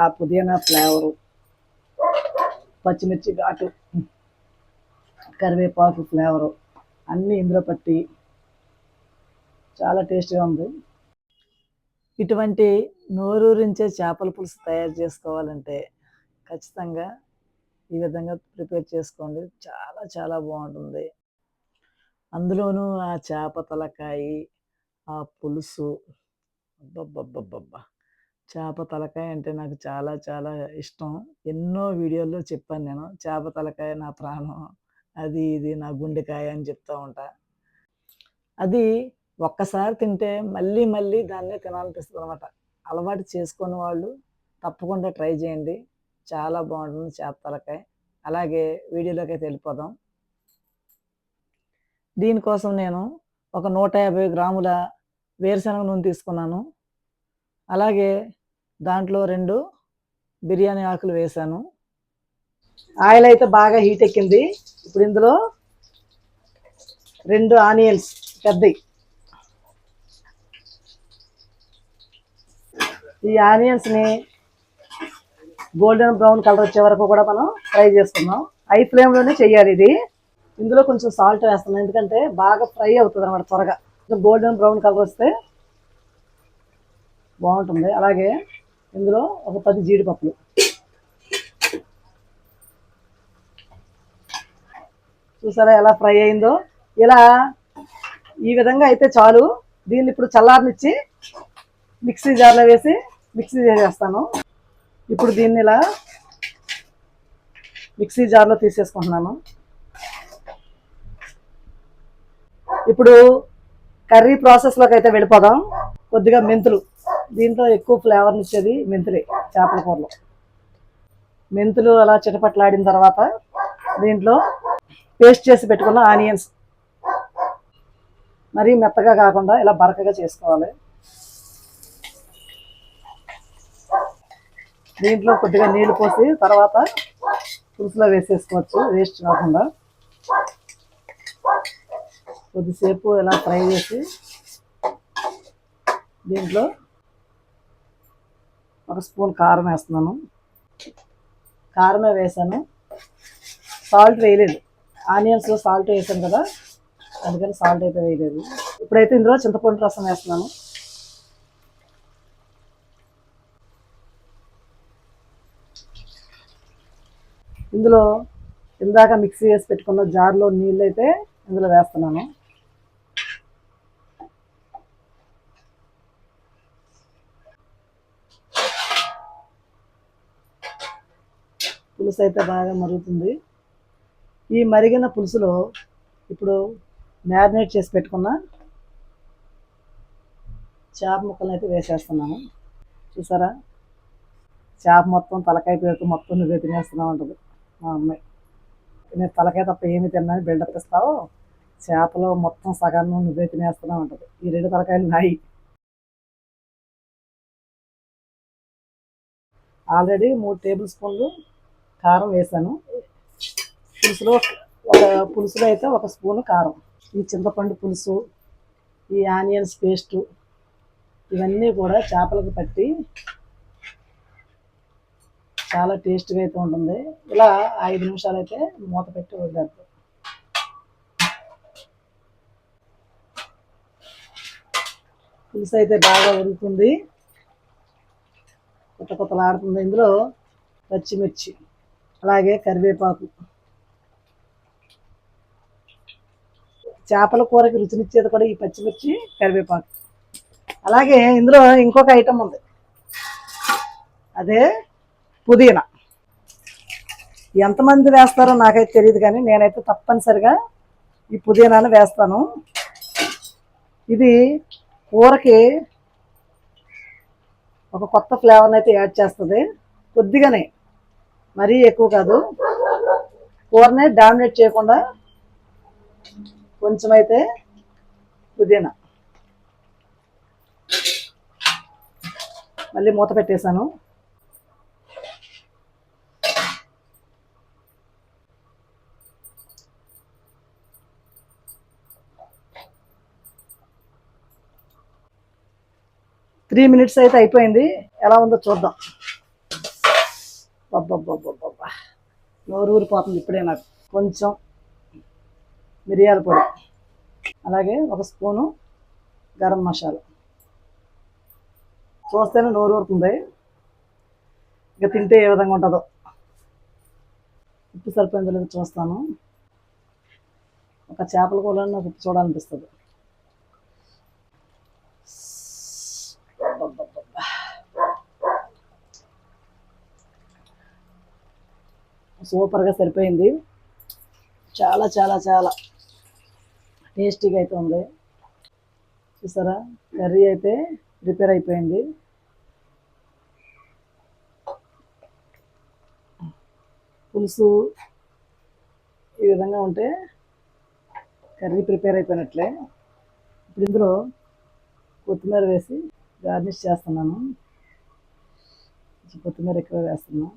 ఆ పుదీనా ఫ్లేవరు, పచ్చిమిర్చి ఘాటు, కరివేపాకు ఫ్లేవరు అన్నీ ఇందులో పట్టి చాలా టేస్ట్గా ఉంది. ఇటువంటి నోరూరించే చేపల పులుసు తయారు చేసుకోవాలంటే ఖచ్చితంగా ఈ విధంగా ప్రిపేర్ చేసుకోండి. చాలా చాలా బాగుంటుంది. అందులోనూ ఆ చేప తలకాయ, ఆ పులుసు, అబ్బబ్బబ్బబ్బబ్బా! చేప తలకాయ అంటే నాకు చాలా చాలా ఇష్టం. ఎన్నో వీడియోల్లో చెప్పాను నేను. చేప తలకాయ నా ప్రాణం, అది ఇది నా గుండెకాయ అని చెప్తా ఉంటా. అది ఒక్కసారి తింటే మళ్ళీ మళ్ళీ దాన్నే తినాలనిపిస్తుందనమాట. అలవాటు చేసుకున్న వాళ్ళు తప్పకుండా ట్రై చేయండి. చాలా బాగుంటుంది చేప తలకాయ. అలాగే వీడియోలోకైతే వెళ్ళిపోదాం. దీనికోసం నేను ఒక 150 గ్రాముల వేరుశనగ నూనె తీసుకున్నాను. అలాగే దాంట్లో 2 బిర్యానీ ఆకులు వేసాను. ఆయిల్ అయితే బాగా హీట్ ఎక్కింది. ఇప్పుడు ఇందులో 2 ఆనియన్స్ పెద్దవి. ఈ ఆనియన్స్ని గోల్డెన్ బ్రౌన్ కలర్ వచ్చే వరకు కూడా మనం ఫ్రై చేసుకుందాం. హై ఫ్లేమ్లోనే చేయాలి ఇది. ఇందులో కొంచెం సాల్ట్ వేస్తున్నాం, ఎందుకంటే బాగా ఫ్రై అవుతుంది అన్నమాట త్వరగా. గోల్డెన్ బ్రౌన్ కలర్ వస్తే బాగుంటుంది. అలాగే ఇందులో ఒక 10 జీడిపప్పులు, చూసారా ఎలా ఫ్రై అయిందో. ఇలా ఈ విధంగా అయితే చాలు. దీన్ని ఇప్పుడు చల్లారనిచ్చి మిక్సీ జార్లో వేసి మిక్సీ చేసేస్తాను. ఇప్పుడు దీన్ని ఇలా మిక్సీ జార్లో తీసేసుకుంటున్నాను. ఇప్పుడు కర్రీ ప్రాసెస్లోకి అయితే వెళ్ళిపోదాం. కొద్దిగా మెంతులు, దీంట్లో ఎక్కువ ఫ్లేవర్ని ఇచ్చేది మెంతులే చేపల కూరలో. మెంతులు అలా చిటపట్లాడిన తర్వాత దీంట్లో పేస్ట్ చేసి పెట్టుకున్న ఆనియన్స్, మరీ మెత్తగా కాకుండా ఇలా బరకగా చేసుకోవాలి. దీంట్లో కొద్దిగా నీళ్లు పోసి తర్వాత పులుసులో వేసేసుకోవచ్చు, వేస్ట్ కాకుండా. కొద్దిసేపు ఇలా ఫ్రై చేసి దీంట్లో 1 స్పూన్ కారం వేస్తున్నాను. కారమే వేసాను, సాల్ట్ వేయలేదు. ఆనియన్స్లో సాల్ట్ వేసాను కదా, అందుకని సాల్ట్ అయితే వేయలేదు. ఇప్పుడైతే ఇందులో చింతపండు రసం వేస్తున్నాను. ఇందులో ఇందాక మిక్సీ వేసి పెట్టుకున్న జార్లో నీళ్ళు అయితే ఇందులో వేస్తున్నాను. పులుసు అయితే బాగా మరుగుతుంది. ఈ మరిగిన పులుసులో ఇప్పుడు మ్యారినేట్ చేసి పెట్టుకున్న చేప ముక్కలను అయితే వేసేస్తున్నాను. చూసారా, చేప మొత్తం తలకాయ పేరుతో మొత్తం నువ్వే తినేస్తున్నావు ఉంటుంది మా అమ్మాయి. నేను తలకాయ తప్ప ఏమి తిన్నాను బిల్డప్ ఇస్తావు, చేపలో మొత్తం సగం నువ్వే తినేస్తున్నావు ఉంటుంది. ఈ 2 తలకాయలు నాయి. ఆల్రెడీ 3 టేబుల్ స్పూన్లు కారం వేసాను. పులుసులో అయితే 1 స్పూను కారం. ఈ చింతపండు పులుసు, ఈ ఆనియన్స్ పేస్టు, ఇవన్నీ కూడా చేపలకు పట్టి చాలా టేస్ట్గా అయితే ఉంటుంది. ఇలా 5 నిమిషాలు అయితే మూత పెట్టి వదిలేద్దాం. పులుసు అయితే బాగా ఉడుకుతుంది, కొత్తలాడుతుంది. ఇందులో పచ్చిమిర్చి, అలాగే కరివేపాకు, చేపల కూరకి రుచినిచ్చేది కూడా ఈ పచ్చిమిర్చి కరివేపాకు. అలాగే ఇందులో ఇంకొక ఐటమ్ ఉంది, అదే పుదీనా. ఎంతమంది వేస్తారో నాకైతే తెలియదు, కానీ నేనైతే తప్పనిసరిగా ఈ పుదీనాను వేస్తాను. ఇది కూరకి ఒక కొత్త ఫ్లేవర్ని అయితే యాడ్ చేస్తుంది. కొద్దిగానే, మరీ ఎక్కువ కాదు. కూరనే డామినేట్ చేయకుండా కొంచెం అయితే పుదీనా. మళ్ళీ మూత పెట్టేశాను. త్రీ మినిట్స్ అయితే అయిపోయింది. ఎలా ఉందో చూద్దాం. అబ్బబ్బబ్బబ్బబ్బా! నోరు ఊరిపోతుంది ఇప్పుడే నాకు. కొంచెం మిరియాల పొడి, అలాగే ఒక స్పూను గరం మసాలా. చూస్తేనే నోరు ఊరుతుంది. ఇక తింటే ఏ విధంగా ఉంటుందో. ఉప్పు సరిపోయిందో లేదో చూస్తాను. ఒక చేపల కూరలో నాకు ఉప్పు చూడాలనిపిస్తుంది. అబ్బబ్బబ్బబ్బా! సూపర్గా సరిపోయింది. చాలా చాలా చాలా టేస్టీగా అయితే ఉంది. చూసారా, కర్రీ అయితే ప్రిపేర్ అయిపోయింది. పులుసు ఈ విధంగా ఉంటే కర్రీ ప్రిపేర్ అయిపోయినట్లే. ఇప్పుడు ఇందులో కొత్తిమీర వేసి గార్నిష్ చేస్తున్నాను. కొంచెం కొత్తిమీర ఎక్కువ వేస్తున్నాను.